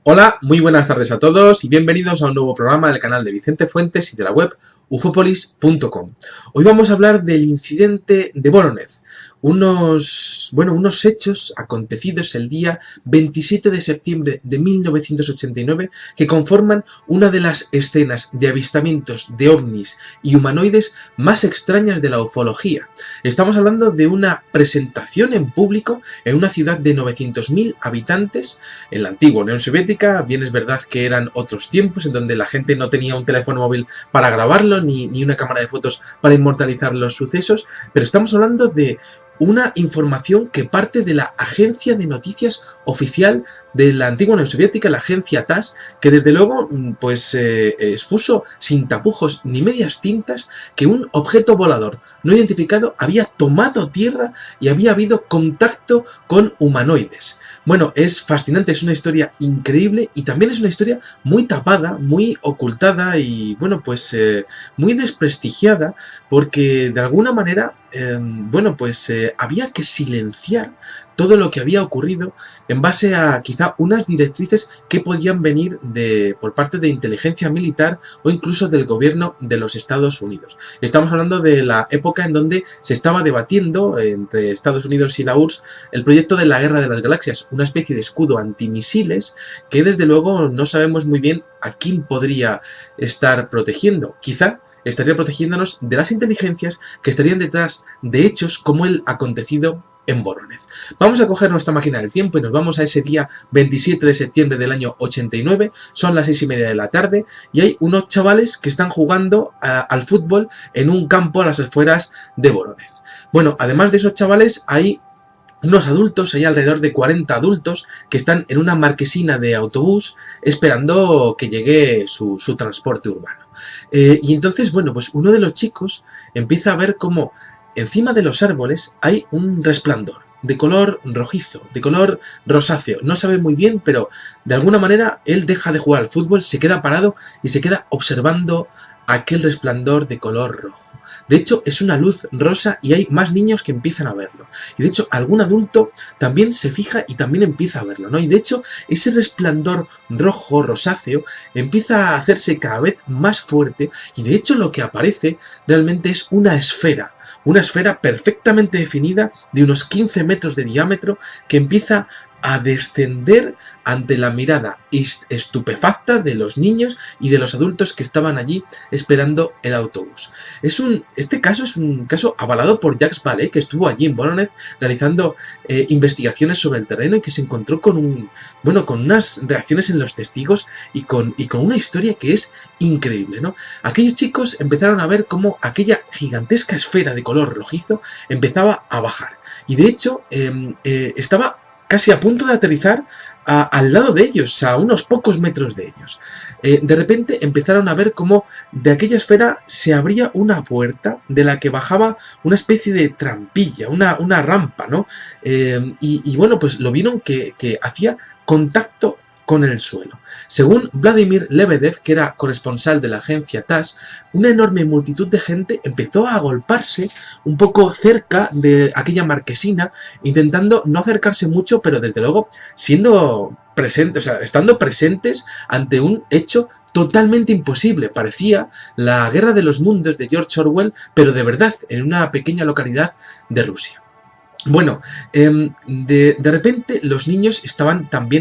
Hola, muy buenas tardes a todos y bienvenidos a un nuevo programa del canal de Vicente Fuentes y de la web ufopolis.com. Hoy vamos a hablar del incidente de Voronezh, unos hechos acontecidos el día 27 de septiembre de 1989 que conforman una de las escenas de avistamientos de ovnis y humanoides más extrañas de la ufología. Estamos hablando de una presentación en público en una ciudad de 900.000 habitantes en la antigua Unión Soviética. Bien es verdad que eran otros tiempos en donde la gente no tenía un teléfono móvil para grabarlo ni una cámara de fotos para inmortalizar los sucesos, pero estamos hablando de una información que parte de la agencia de noticias oficial de la antigua Unión Soviética, la agencia TASS, que desde luego expuso sin tapujos ni medias tintas que un objeto volador no identificado había tomado tierra y había habido contacto con humanoides. Bueno, es fascinante, es una historia increíble y también es una historia muy tapada, muy ocultada y muy desprestigiada, porque de alguna manera había que silenciar todo lo que había ocurrido en base a quizá unas directrices que podían venir por parte de inteligencia militar o incluso del gobierno de los Estados Unidos. Estamos hablando de la época en donde se estaba debatiendo entre Estados Unidos y la URSS el proyecto de la Guerra de las Galaxias, una especie de escudo antimisiles que desde luego no sabemos muy bien a quién podría estar protegiendo. Quizá estaría protegiéndonos de las inteligencias que estarían detrás de hechos como el acontecido en Voronezh. Vamos a coger nuestra máquina del tiempo y nos vamos a ese día 27 de septiembre del año 89, son las 6:30 de la tarde y hay unos chavales que están jugando al fútbol en un campo a las afueras de Voronezh. Bueno, además de esos chavales hay unos adultos, hay alrededor de 40 adultos que están en una marquesina de autobús esperando que llegue su transporte urbano. Y entonces, uno de los chicos empieza a ver cómo encima de los árboles hay un resplandor de color rojizo, de color rosáceo. No sabe muy bien, pero de alguna manera él deja de jugar al fútbol, se queda parado y se queda observando aquel resplandor de color rojo. De hecho, es una luz rosa y hay más niños que empiezan a verlo. Y de hecho, algún adulto también se fija y también empieza a verlo, ¿no? Y de hecho, ese resplandor rojo, rosáceo, empieza a hacerse cada vez más fuerte y de hecho lo que aparece realmente es una esfera perfectamente definida de unos 15 metros de diámetro que empieza a descender ante la mirada estupefacta de los niños y de los adultos que estaban allí esperando el autobús. Este caso es un caso avalado por Jacques Vallée, que estuvo allí en Voronezh realizando investigaciones sobre el terreno y que se encontró con unas reacciones en los testigos y con una historia que es increíble, ¿no? Aquellos chicos empezaron a ver cómo aquella gigantesca esfera de color rojizo empezaba a bajar y de hecho estaba casi a punto de aterrizar al lado de ellos, a unos pocos metros de ellos. De repente empezaron a ver cómo de aquella esfera se abría una puerta de la que bajaba una especie de trampilla, una rampa, ¿no? Pues lo vieron que hacía contacto con el suelo. Según Vladimir Lebedev, que era corresponsal de la agencia TASS, una enorme multitud de gente empezó a agolparse un poco cerca de aquella marquesina, intentando no acercarse mucho, pero desde luego siendo presentes, estando presentes ante un hecho totalmente imposible. Parecía la Guerra de los Mundos de George Orwell, pero de verdad, en una pequeña localidad de Rusia. Bueno, de repente los niños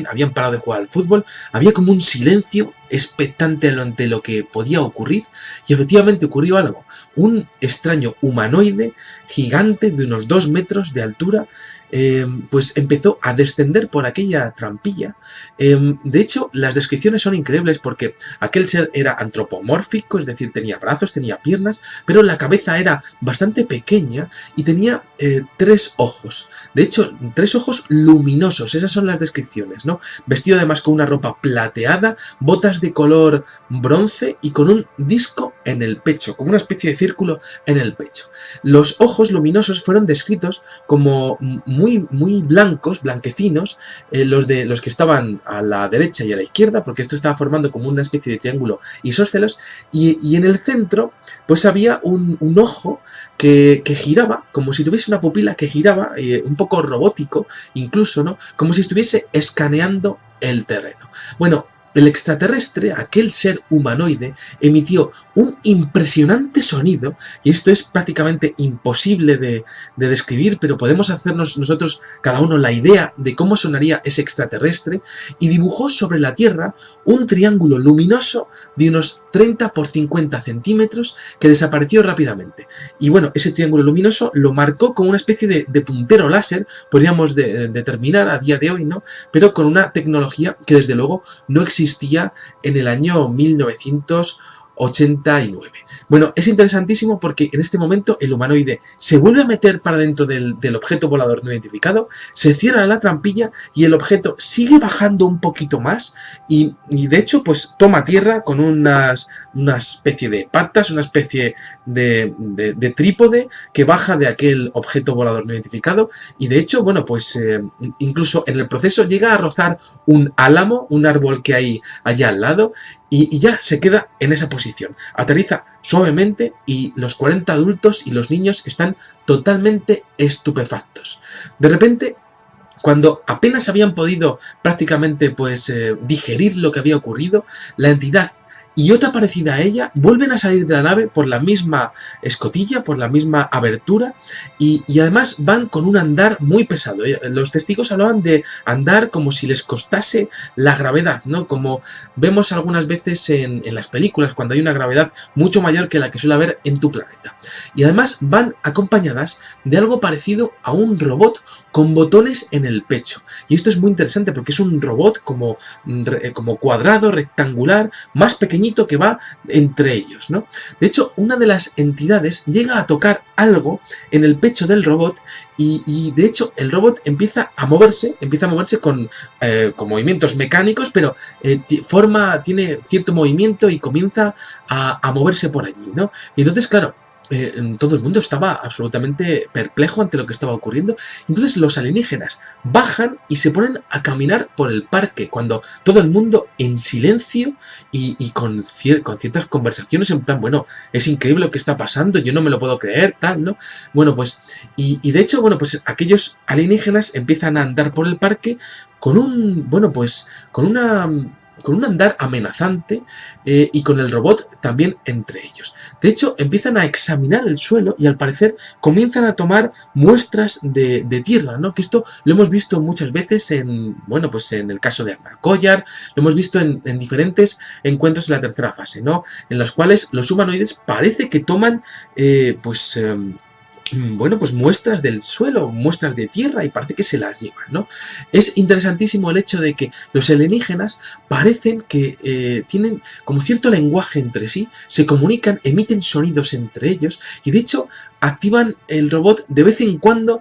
habían parado de jugar al fútbol, había como un silencio expectante ante lo que podía ocurrir y efectivamente ocurrió algo. Un extraño humanoide gigante de unos 2 metros de altura pues empezó a descender por aquella trampilla. De hecho, las descripciones son increíbles porque aquel ser era antropomórfico, es decir, tenía brazos, tenía piernas, pero la cabeza era bastante pequeña y tenía 3 ojos. De hecho, 3 ojos luminosos, esas son las descripciones, ¿no? Vestido además con una ropa plateada, botas de color bronce y con un disco en el pecho, como una especie de círculo en el pecho. Los ojos luminosos fueron descritos como muy blancos, blanquecinos, los que estaban a la derecha y a la izquierda, porque esto estaba formando como una especie de triángulo isósceles, y en el centro pues había un ojo que giraba, como si tuviese una pupila que giraba, un poco robótico incluso, ¿no? Como si estuviese escaneando el terreno. Bueno, el extraterrestre, aquel ser humanoide, emitió un impresionante sonido, y esto es prácticamente imposible de describir, pero podemos hacernos nosotros cada uno la idea de cómo sonaría ese extraterrestre, y dibujó sobre la Tierra un triángulo luminoso de unos 30 por 50 centímetros que desapareció rápidamente. Y bueno, ese triángulo luminoso lo marcó con una especie de puntero láser, podríamos determinar a día de hoy, ¿no? Pero con una tecnología que desde luego no existía en el año 1989. Bueno, es interesantísimo porque en este momento el humanoide se vuelve a meter para dentro del objeto volador no identificado, se cierra la trampilla y el objeto sigue bajando un poquito más y de hecho pues toma tierra con una especie de patas, una especie de trípode que baja de aquel objeto volador no identificado, y de hecho, bueno, pues incluso en el proceso llega a rozar un álamo, un árbol que hay allá al lado, y ya se queda en esa posición. Aterriza suavemente y los 40 adultos y los niños están totalmente estupefactos. De repente, cuando apenas habían podido prácticamente pues digerir lo que había ocurrido, la entidad y otra parecida a ella vuelven a salir de la nave por la misma escotilla, por la misma abertura, y además van con un andar muy pesado. Los testigos hablaban de andar como si les costase la gravedad, ¿no? Como vemos algunas veces en las películas, cuando hay una gravedad mucho mayor que la que suele haber en tu planeta. Y además van acompañadas de algo parecido a un robot con botones en el pecho. Y esto es muy interesante porque es un robot como cuadrado, rectangular, más pequeño, que va entre ellos, ¿no? De hecho, una de las entidades llega a tocar algo en el pecho del robot y de hecho el robot empieza a moverse con movimientos mecánicos, pero tiene cierto movimiento y comienza a moverse por allí, ¿no? Y entonces, claro, todo el mundo estaba absolutamente perplejo ante lo que estaba ocurriendo. Entonces los alienígenas bajan y se ponen a caminar por el parque, cuando todo el mundo en silencio y con ciertas conversaciones en plan, bueno, es increíble lo que está pasando, yo no me lo puedo creer, tal, ¿no? Bueno, pues, y de hecho, bueno, pues aquellos alienígenas empiezan a andar por el parque con un andar amenazante, y con el robot también entre ellos. De hecho, empiezan a examinar el suelo y al parecer comienzan a tomar muestras de tierra, ¿no? Que esto lo hemos visto muchas veces en el caso de Arthur Collier, lo hemos visto en diferentes encuentros en la tercera fase, ¿no? En los cuales los humanoides parece que toman muestras del suelo, muestras de tierra, y parece que se las llevan, ¿no? Es interesantísimo el hecho de que los alienígenas parecen que tienen como cierto lenguaje entre sí, se comunican, emiten sonidos entre ellos, y de hecho activan el robot de vez en cuando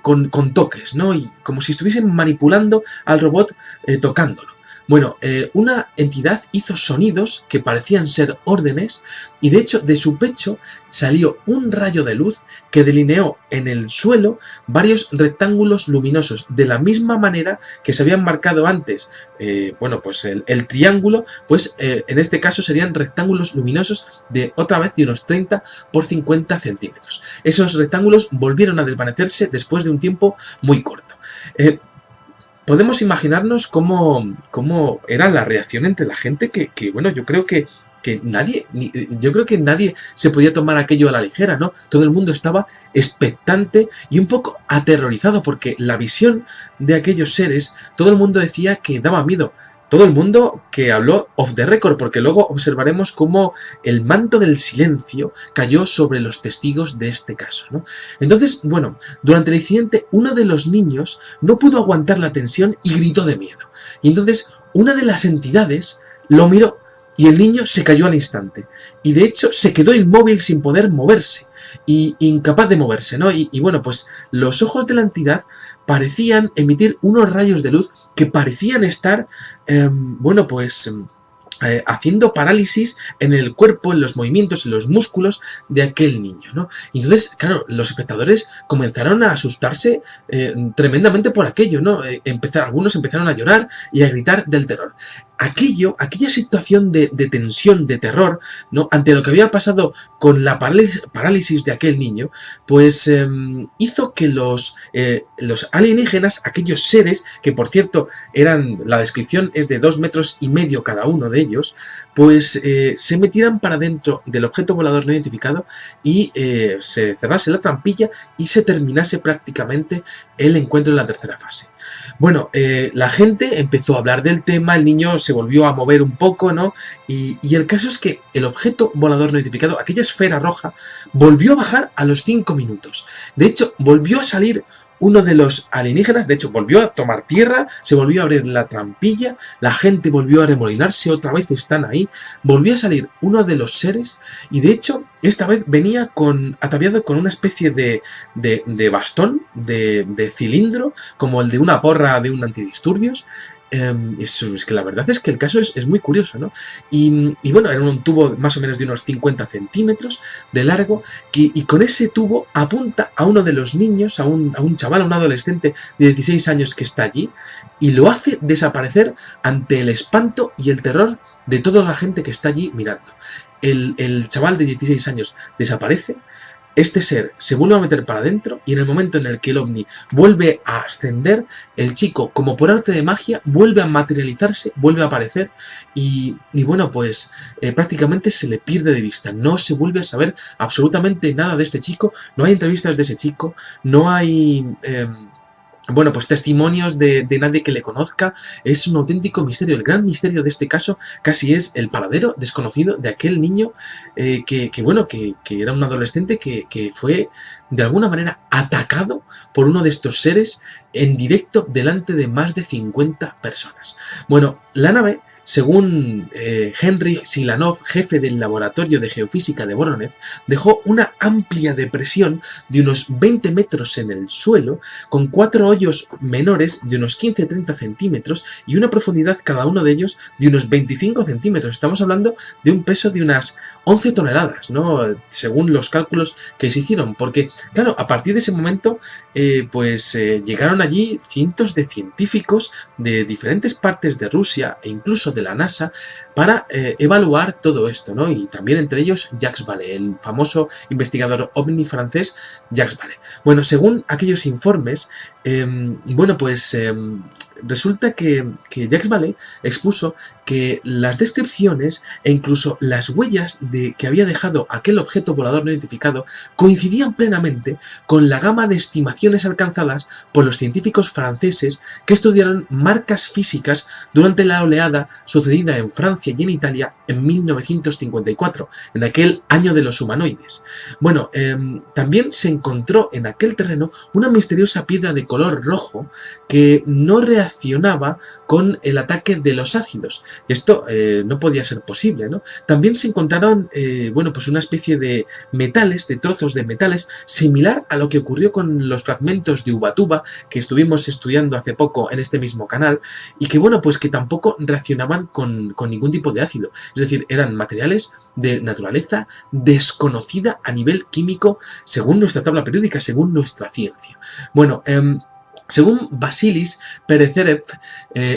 con toques, ¿no? Y como si estuviesen manipulando al robot tocándolo. Bueno, una entidad hizo sonidos que parecían ser órdenes, y de hecho de su pecho salió un rayo de luz que delineó en el suelo varios rectángulos luminosos, de la misma manera que se habían marcado antes el triángulo, pues en este caso serían rectángulos luminosos de otra vez de unos 30 por 50 centímetros. Esos rectángulos volvieron a desvanecerse después de un tiempo muy corto. Podemos imaginarnos cómo era la reacción entre la gente, que yo creo que nadie se podía tomar aquello a la ligera, ¿no? Todo el mundo estaba expectante y un poco aterrorizado, porque la visión de aquellos seres, todo el mundo decía que daba miedo. Todo el mundo que habló off the record, porque luego observaremos cómo el manto del silencio cayó sobre los testigos de este caso, ¿no? Entonces, bueno, durante el incidente uno de los niños no pudo aguantar la tensión y gritó de miedo. Y entonces una de las entidades lo miró y el niño se cayó al instante. Y de hecho se quedó inmóvil sin poder moverse, y incapaz de moverse, ¿no? Y bueno, pues los ojos de la entidad parecían emitir unos rayos de luz que parecían estar, haciendo parálisis en el cuerpo, en los movimientos, en los músculos de aquel niño, ¿no? Y entonces, claro, los espectadores comenzaron a asustarse tremendamente por aquello, ¿no? Algunos empezaron a llorar y a gritar del terror. Aquella situación de tensión, de terror, ¿no? Ante lo que había pasado con la parálisis de aquel niño, pues hizo que los alienígenas, aquellos seres, que por cierto la descripción es de 2,5 metros cada uno de ellos, pues se metieran para dentro del objeto volador no identificado y se cerrase la trampilla y se terminase prácticamente el encuentro en la tercera fase. Bueno, la gente empezó a hablar del tema, el niño se volvió a mover un poco, ¿no? Y el caso es que el objeto volador no identificado, aquella esfera roja, volvió a bajar a los 5 minutos. De hecho, volvió a salir uno de los alienígenas, de hecho volvió a tomar tierra, se volvió a abrir la trampilla, la gente volvió a remolinarse, otra vez están ahí, volvió a salir uno de los seres y de hecho esta vez venía ataviado con una especie de bastón, de cilindro, como el de una porra de un antidisturbios. Es que la verdad es que el caso es muy curioso, ¿no? Y bueno, era un tubo más o menos de unos 50 centímetros de largo y con ese tubo apunta a uno de los niños, a un chaval, a un adolescente de 16 años que está allí y lo hace desaparecer ante el espanto y el terror de toda la gente que está allí mirando. El chaval de 16 años desaparece. Este ser se vuelve a meter para adentro y en el momento en el que el ovni vuelve a ascender, el chico, como por arte de magia, vuelve a materializarse, vuelve a aparecer y bueno, pues prácticamente se le pierde de vista. No se vuelve a saber absolutamente nada de este chico, no hay entrevistas de ese chico, no hay... bueno, pues testimonios de nadie que le conozca. Es un auténtico misterio. El gran misterio de este caso casi es el paradero desconocido de aquel niño que era un adolescente que fue de alguna manera atacado por uno de estos seres en directo delante de más de 50 personas. Bueno, la nave, según Heinrich Silanov, jefe del laboratorio de geofísica de Voronezh, dejó una amplia depresión de unos 20 metros en el suelo, con 4 hoyos menores de unos 15-30 centímetros y una profundidad cada uno de ellos de unos 25 centímetros. Estamos hablando de un peso de unas 11 toneladas, ¿no? Según los cálculos que se hicieron, porque, claro, a partir de ese momento, llegaron allí cientos de científicos de diferentes partes de Rusia e incluso de la NASA para evaluar todo esto, ¿no? Y también entre ellos Jacques Vallée, el famoso investigador ovni francés Jacques Vallée. Bueno, según aquellos informes, resulta que Jacques Vallée expuso que las descripciones e incluso las huellas que había dejado aquel objeto volador no identificado coincidían plenamente con la gama de estimaciones alcanzadas por los científicos franceses que estudiaron marcas físicas durante la oleada sucedida en Francia y en Italia en 1954, en aquel año de los humanoides. Bueno, también se encontró en aquel terreno una misteriosa piedra de color rojo que no reaccionaba con el ataque de los ácidos. Esto no podía ser posible, ¿no? También se encontraron, una especie de metales, de trozos de metales, similar a lo que ocurrió con los fragmentos de Ubatuba que estuvimos estudiando hace poco en este mismo canal y que tampoco reaccionaban con ningún tipo de ácido. Es decir, eran materiales de naturaleza desconocida a nivel químico según nuestra tabla periódica, según nuestra ciencia. Bueno, según Vasilis Perezerev,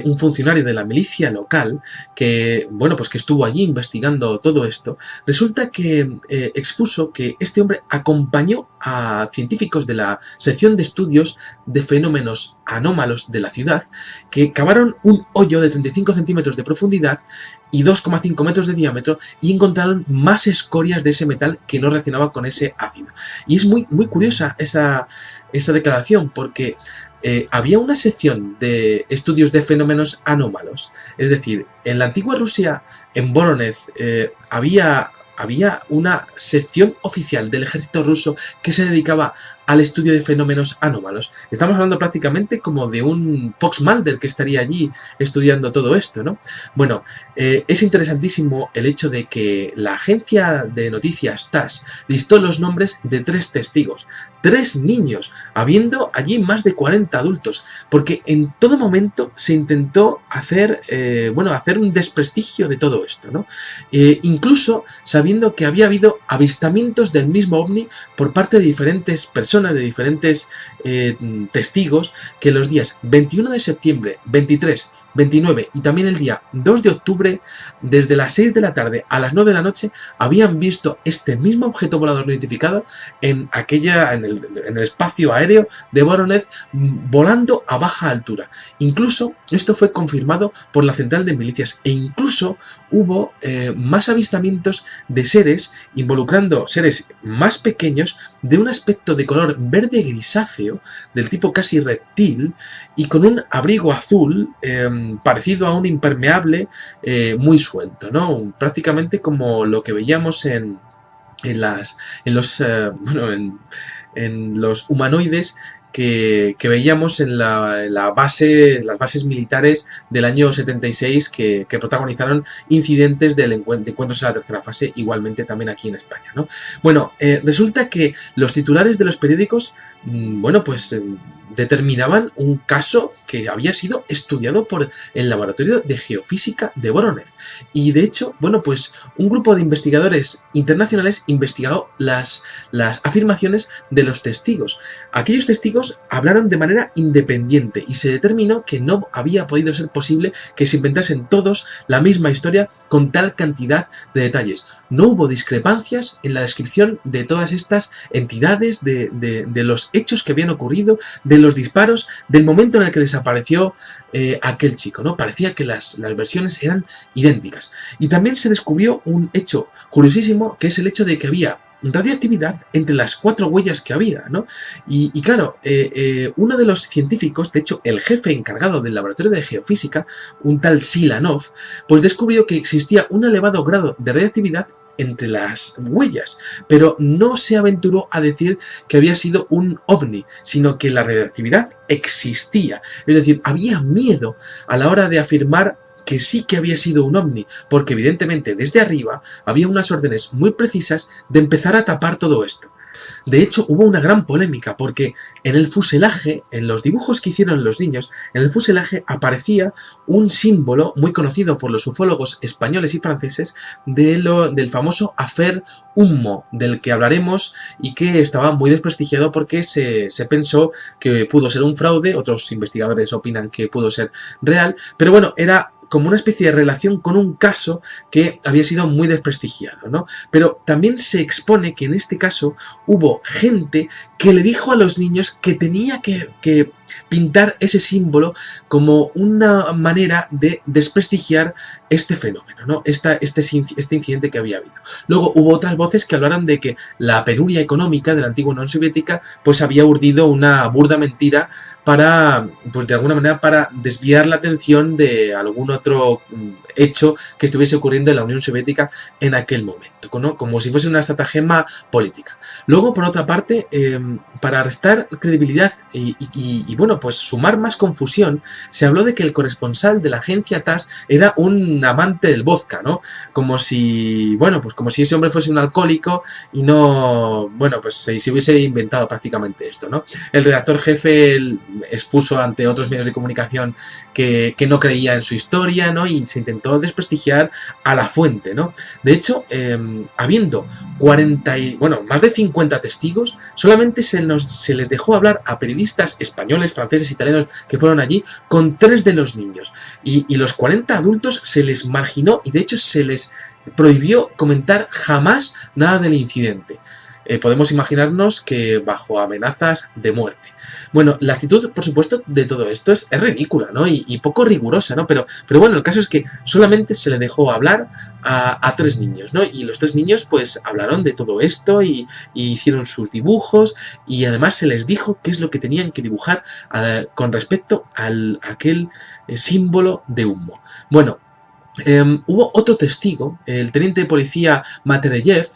un funcionario de la milicia local que estuvo allí investigando todo esto, resulta que expuso que este hombre acompañó a científicos de la sección de estudios de fenómenos anómalos de la ciudad que cavaron un hoyo de 35 centímetros de profundidad y 2,5 metros de diámetro y encontraron más escorias de ese metal que no reaccionaba con ese ácido. Y es muy, muy curiosa esa declaración porque había una sección de estudios de fenómenos anómalos. Es decir, en la antigua Rusia, en Voronezh, había una sección oficial del ejército ruso que se dedicaba al estudio de fenómenos anómalos. Estamos hablando prácticamente como de un Fox Mulder que estaría allí estudiando todo esto, ¿no? Bueno, es interesantísimo el hecho de que la agencia de noticias TASS listó los nombres de 3 testigos, 3 niños, habiendo allí más de 40 adultos, porque en todo momento se intentó hacer, hacer un desprestigio de todo esto, ¿no? Incluso sabiendo que había habido avistamientos del mismo ovni por parte de diferentes personas, de diferentes testigos, que los días 21 de septiembre, 23, 29 y también el día 2 de octubre, desde las 6 de la tarde a las 9 de la noche, habían visto este mismo objeto volador no identificado en el espacio aéreo de Voronezh, volando a baja altura. Incluso esto fue confirmado por la central de milicias, e incluso hubo más avistamientos de seres, involucrando seres más pequeños, de un aspecto de color verde grisáceo, del tipo casi reptil, y con un abrigo azul parecido a un impermeable muy suelto, ¿no? Prácticamente como lo que veíamos en los humanoides que veíamos en las bases militares del año 76 que protagonizaron incidentes de encuentros en la tercera fase, igualmente también aquí en España, ¿no? Bueno, resulta que los titulares de los periódicos, determinaban un caso que había sido estudiado por el Laboratorio de Geofísica de Voronezh. Y de hecho, un grupo de investigadores internacionales investigó las afirmaciones de los testigos. Aquellos testigos hablaron de manera independiente y se determinó que no había podido ser posible que se inventasen todos la misma historia con tal cantidad de detalles. No hubo discrepancias en la descripción de todas estas entidades, de los hechos que habían ocurrido, de los disparos, del momento en el que desapareció aquel chico, ¿no? Parecía que las versiones eran idénticas. Y también se descubrió un hecho curiosísimo, que es el hecho de que había radioactividad entre las 4 huellas que había, ¿no? Y claro, uno de los científicos, de hecho el jefe encargado del laboratorio de geofísica, un tal Silanov, pues descubrió que existía un elevado grado de radioactividad entre las huellas, pero no se aventuró a decir que había sido un ovni, sino que la radioactividad existía. Es decir, había miedo a la hora de afirmar que sí que había sido un ovni, porque evidentemente desde arriba había unas órdenes muy precisas de empezar a tapar todo esto. De hecho, hubo una gran polémica, porque en el fuselaje, en los dibujos que hicieron los niños, en el fuselaje aparecía un símbolo muy conocido por los ufólogos españoles y franceses del famoso Afer Ummo, del que hablaremos y que estaba muy desprestigiado porque se pensó que pudo ser un fraude. Otros investigadores opinan que pudo ser real, pero bueno, era como una especie de relación con un caso que había sido muy desprestigiado, ¿no? Pero también se expone que en este caso hubo gente que le dijo a los niños que tenía que pintar ese símbolo como una manera de desprestigiar este fenómeno, ¿no? Este incidente que había habido. Luego hubo otras voces que hablaron de que la penuria económica de la antigua Unión Soviética pues había urdido una burda mentira para, pues de alguna manera, para desviar la atención de algún otro hecho que estuviese ocurriendo en la Unión Soviética en aquel momento, ¿no? Como si fuese una estratagema política. Luego, por otra parte, para restar credibilidad y sumar más confusión, se habló de que el corresponsal de la agencia TASS era un amante del vodka, ¿no? Como si ese hombre fuese un alcohólico y no, se hubiese inventado prácticamente esto, ¿no? El redactor jefe expuso ante otros medios de comunicación que no creía en su historia, ¿no? Y se intentó desprestigiar a la fuente, ¿no? De hecho, habiendo más de 50 testigos, solamente se les dejó hablar a periodistas españoles, franceses, italianos que fueron allí, con 3 de los niños. Y los 40 adultos se les marginó y de hecho se les prohibió comentar jamás nada del incidente. Podemos imaginarnos que bajo amenazas de muerte. Bueno, la actitud, por supuesto, de todo esto es ridícula, ¿no? Y poco rigurosa, ¿no? Pero bueno, el caso es que solamente se le dejó hablar a 3 niños, ¿no? Y los 3 niños, pues, hablaron de todo esto y hicieron sus dibujos, y además se les dijo qué es lo que tenían que dibujar con respecto a aquel símbolo de humo. Bueno, Hubo otro testigo, el teniente de policía Matereyev,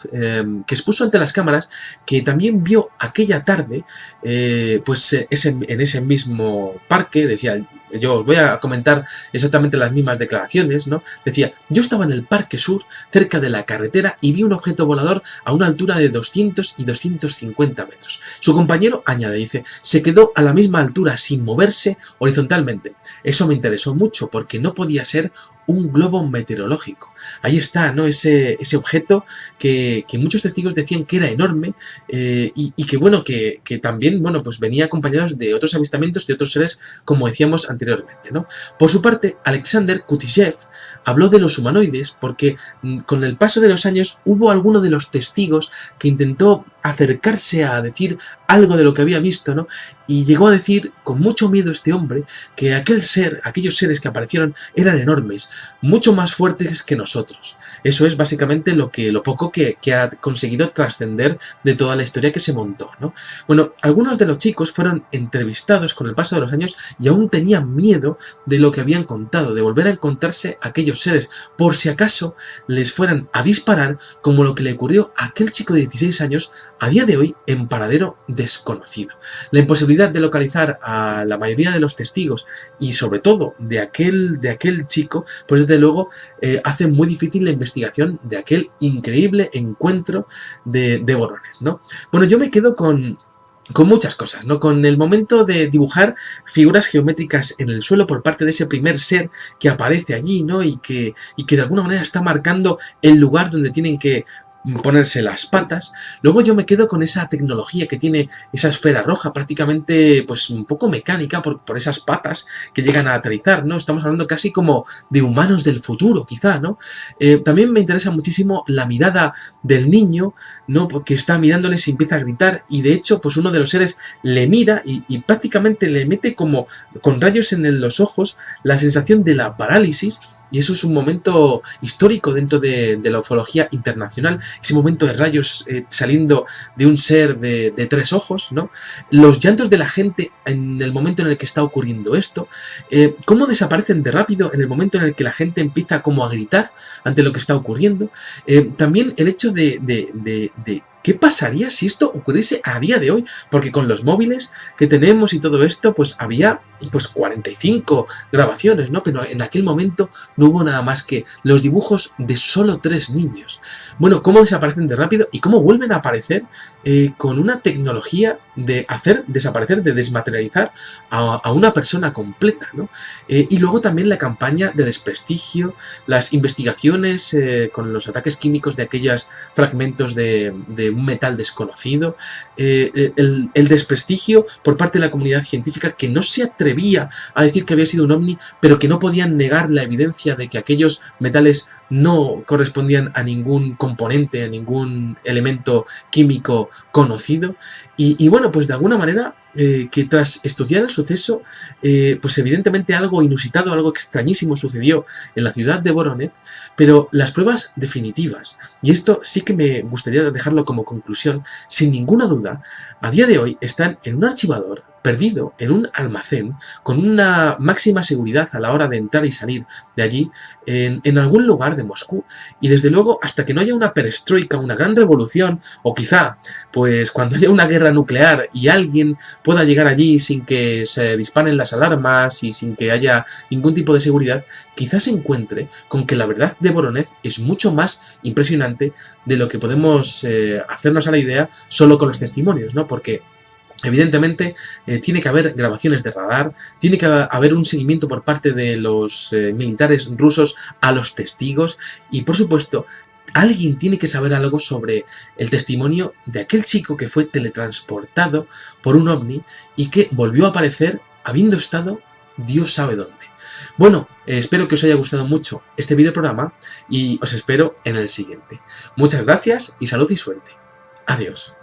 que expuso ante las cámaras que también vio aquella tarde, en ese mismo parque, decía, yo os voy a comentar exactamente las mismas declaraciones, ¿no? Decía, yo estaba en el Parque Sur, cerca de la carretera, y vi un objeto volador a una altura de 200 y 250 metros. Su compañero añade, dice, se quedó a la misma altura sin moverse horizontalmente. Eso me interesó mucho porque no podía ser un globo meteorológico. Ahí está, ¿no? Ese objeto que muchos testigos decían que era enorme, y que, bueno, que también, bueno, pues venía acompañados de otros avistamientos de otros seres, como decíamos anteriormente, ¿no? Por su parte, Alexander Kutishev habló de los humanoides porque con el paso de los años hubo alguno de los testigos que intentó acercarse a decir algo de lo que había visto, ¿no? Y llegó a decir, con mucho miedo este hombre, que aquellos seres que aparecieron eran enormes, mucho más fuertes que nosotros. Eso es básicamente lo poco que ha conseguido trascender de toda la historia que se montó, ¿no? Bueno, algunos de los chicos fueron entrevistados con el paso de los años y aún tenían miedo de lo que habían contado, de volver a encontrarse aquellos seres, por si acaso les fueran a disparar, como lo que le ocurrió a aquel chico de 16 años, a día de hoy en paradero desconocido. La imposibilidad de localizar a la mayoría de los testigos y sobre todo de aquel chico, pues desde luego hace muy difícil la investigación de aquel increíble encuentro de Voronezh, ¿no? Bueno, yo me quedo con muchas cosas, ¿no? Con el momento de dibujar figuras geométricas en el suelo por parte de ese primer ser que aparece allí, ¿no? Y que de alguna manera está marcando el lugar donde tienen que ponerse las patas. Luego yo me quedo con esa tecnología que tiene esa esfera roja, prácticamente pues un poco mecánica por esas patas que llegan a aterrizar, ¿no? Estamos hablando casi como de humanos del futuro, quizá, ¿no? También me interesa muchísimo la mirada del niño, ¿no? Porque está mirándoles y empieza a gritar, y de hecho pues uno de los seres le mira y prácticamente le mete como con rayos en los ojos la sensación de la parálisis. Y eso es un momento histórico dentro de la ufología internacional, ese momento de rayos saliendo de un ser de tres ojos, ¿no? Los llantos de la gente en el momento en el que está ocurriendo esto, cómo desaparecen de rápido en el momento en el que la gente empieza como a gritar ante lo que está ocurriendo. También el hecho de ¿qué pasaría si esto ocurriese a día de hoy? Porque con los móviles que tenemos y todo esto, pues había pues 45 grabaciones, ¿no? Pero en aquel momento no hubo nada más que los dibujos de solo 3 niños. Bueno, cómo desaparecen de rápido y cómo vuelven a aparecer con una tecnología de hacer desaparecer, de desmaterializar a una persona completa, ¿no? Y luego también la campaña de desprestigio, las investigaciones con los ataques químicos de aquellos fragmentos de un metal desconocido, el desprestigio por parte de la comunidad científica que no se atrevía a decir que había sido un ovni, pero que no podían negar la evidencia de que aquellos metales no correspondían a ningún componente, a ningún elemento químico conocido. Y bueno, pues de alguna manera, que tras estudiar el suceso, pues evidentemente algo inusitado, algo extrañísimo sucedió en la ciudad de Voronezh, pero las pruebas definitivas, y esto sí que me gustaría dejarlo como conclusión, sin ninguna duda, a día de hoy están en un archivador perdido en un almacén con una máxima seguridad a la hora de entrar y salir de allí en algún lugar de Moscú, y desde luego hasta que no haya una perestroika, una gran revolución, o quizá pues cuando haya una guerra nuclear y alguien pueda llegar allí sin que se disparen las alarmas y sin que haya ningún tipo de seguridad, quizás se encuentre con que la verdad de Voronezh es mucho más impresionante de lo que podemos hacernos a la idea solo con los testimonios, ¿no? Porque evidentemente tiene que haber grabaciones de radar, tiene que haber un seguimiento por parte de los militares rusos a los testigos, y por supuesto alguien tiene que saber algo sobre el testimonio de aquel chico que fue teletransportado por un ovni y que volvió a aparecer habiendo estado Dios sabe dónde. Bueno, espero que os haya gustado mucho este videoprograma y os espero en el siguiente. Muchas gracias y salud y suerte. Adiós.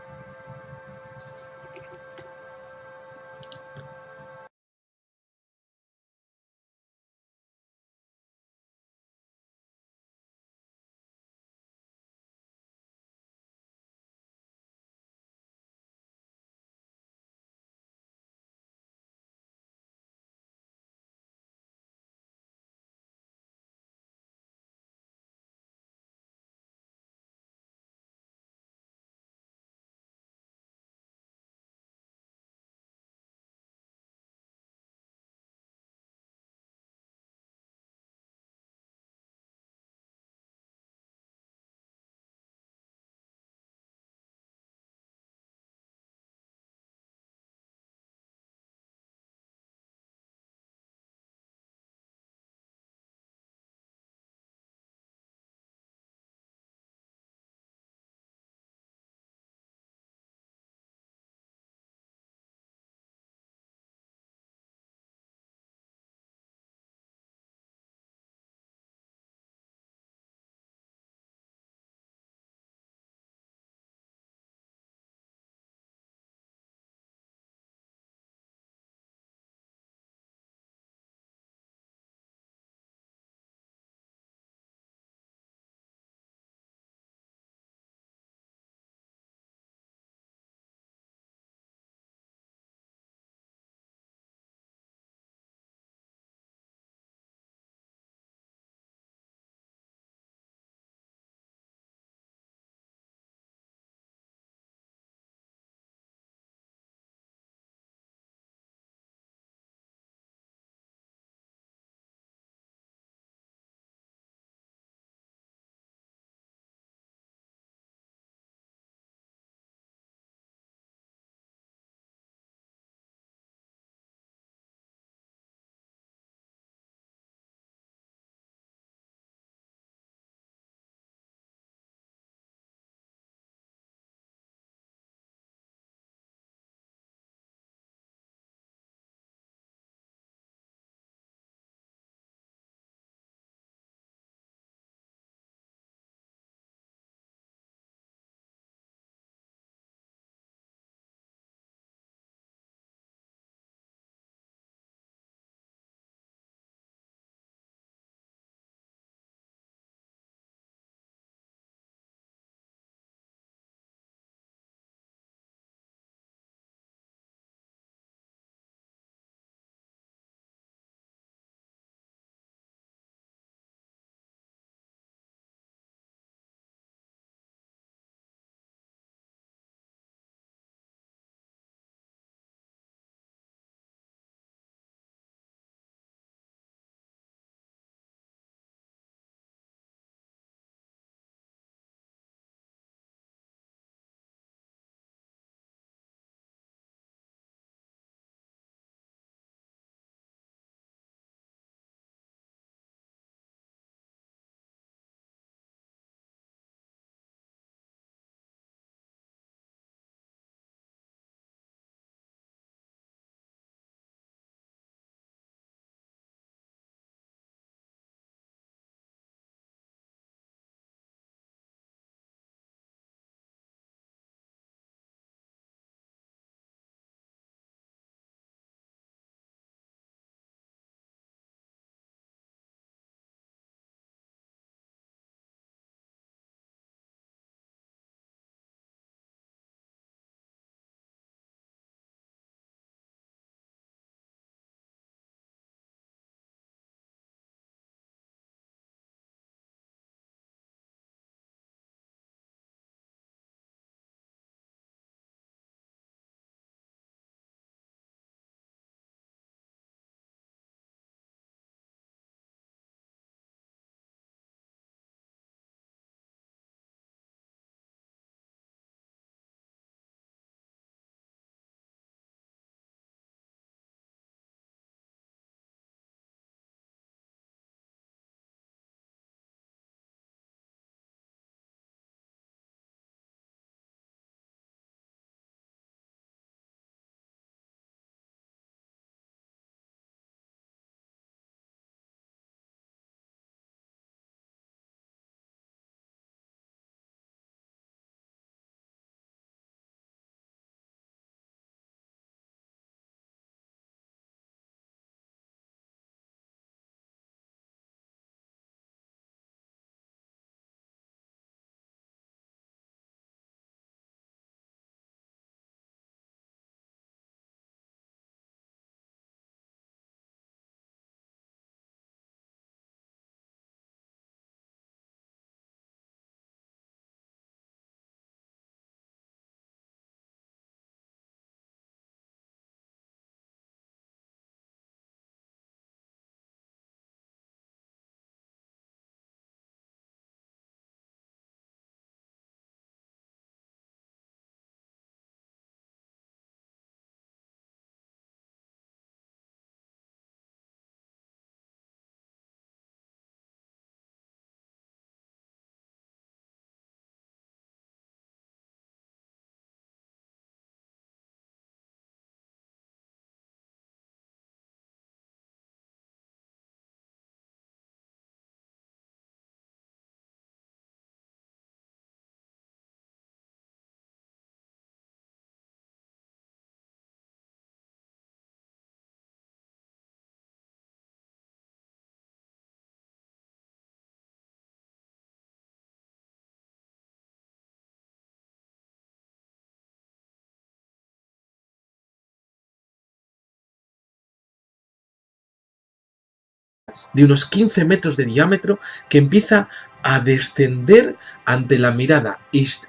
de unos 15 metros de diámetro que empieza a descender ante la mirada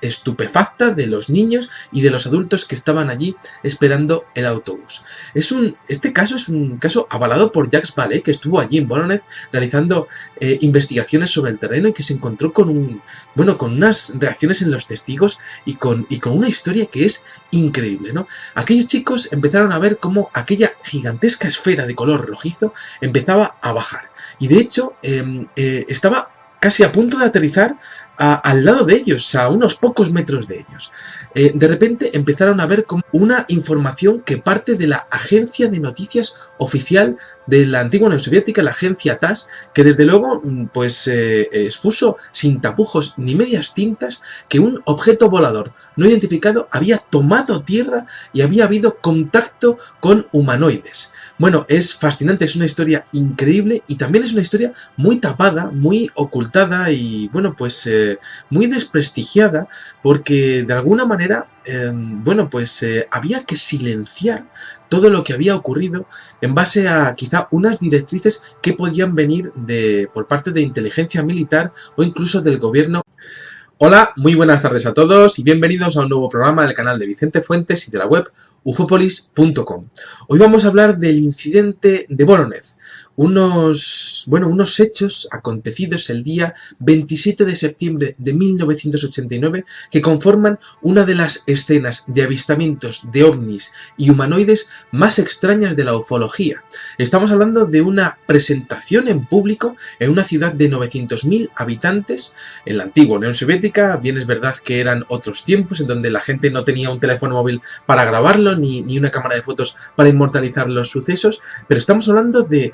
estupefacta de los niños y de los adultos que estaban allí esperando el autobús. Este caso es un caso avalado por Jacques Vallée, que estuvo allí en Voronezh realizando investigaciones sobre el terreno y que se encontró con unas reacciones en los testigos y con una historia que es increíble, ¿no? Aquellos chicos empezaron a ver cómo aquella gigantesca esfera de color rojizo empezaba a bajar y de hecho estaba casi a punto de aterrizar al lado de ellos, a unos pocos metros de ellos. De repente empezaron a ver como una información que parte de la agencia de noticias oficial de la antigua Unión Soviética, la agencia TASS, que desde luego expuso sin tapujos ni medias tintas que un objeto volador no identificado había tomado tierra y había habido contacto con humanoides. Bueno, es fascinante, es una historia increíble y también es una historia muy tapada, muy ocultada y muy desprestigiada, porque de alguna manera había que silenciar todo lo que había ocurrido en base a quizá unas directrices que podían venir por parte de inteligencia militar o incluso del gobierno. Hola, muy buenas tardes a todos y bienvenidos a un nuevo programa del canal de Vicente Fuentes y de la web ufopolis.com. Hoy vamos a hablar del incidente de Voronezh, unos hechos acontecidos el día 27 de septiembre de 1989 que conforman una de las escenas de avistamientos de ovnis y humanoides más extrañas de la ufología. Estamos hablando de una presentación en público en una ciudad de 900.000 habitantes en la antigua Unión Soviética. Bien es verdad que eran otros tiempos en donde la gente no tenía un teléfono móvil para grabarlo ni una cámara de fotos para inmortalizar los sucesos, pero estamos hablando de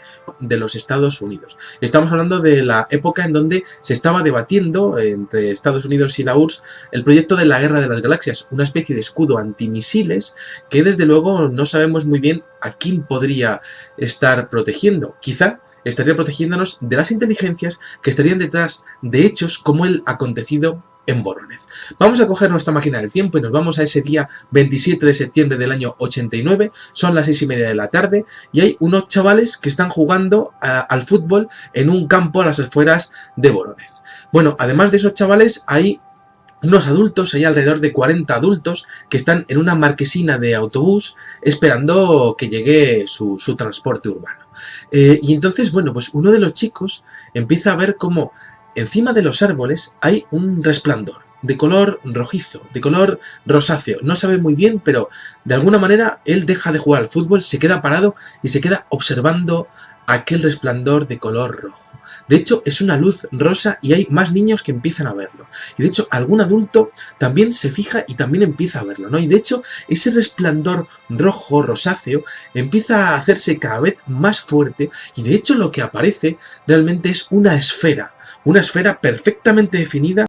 los Estados Unidos. Estamos hablando de la época en donde se estaba debatiendo entre Estados Unidos y la URSS el proyecto de la Guerra de las Galaxias, una especie de escudo antimisiles que desde luego no sabemos muy bien a quién podría estar protegiendo. Quizá estaría protegiéndonos de las inteligencias que estarían detrás de hechos como el acontecido en Voronezh. Vamos a coger nuestra máquina del tiempo y nos vamos a ese día 27 de septiembre del año 89, son las 6:30 de la tarde y hay unos chavales que están jugando al fútbol en un campo a las afueras de Voronezh. Bueno, además de esos chavales hay unos adultos, hay alrededor de 40 adultos que están en una marquesina de autobús esperando que llegue su transporte urbano. Y entonces, uno de los chicos empieza a ver cómo encima de los árboles hay un resplandor de color rojizo, de color rosáceo. No sabe muy bien, pero de alguna manera él deja de jugar al fútbol, se queda parado y se queda observando aquel resplandor de color rojo. De hecho, es una luz rosa y hay más niños que empiezan a verlo. Y de hecho, algún adulto también se fija y también empieza a verlo, ¿no? Y de hecho, ese resplandor rojo, rosáceo, empieza a hacerse cada vez más fuerte y de hecho lo que aparece realmente es una esfera perfectamente definida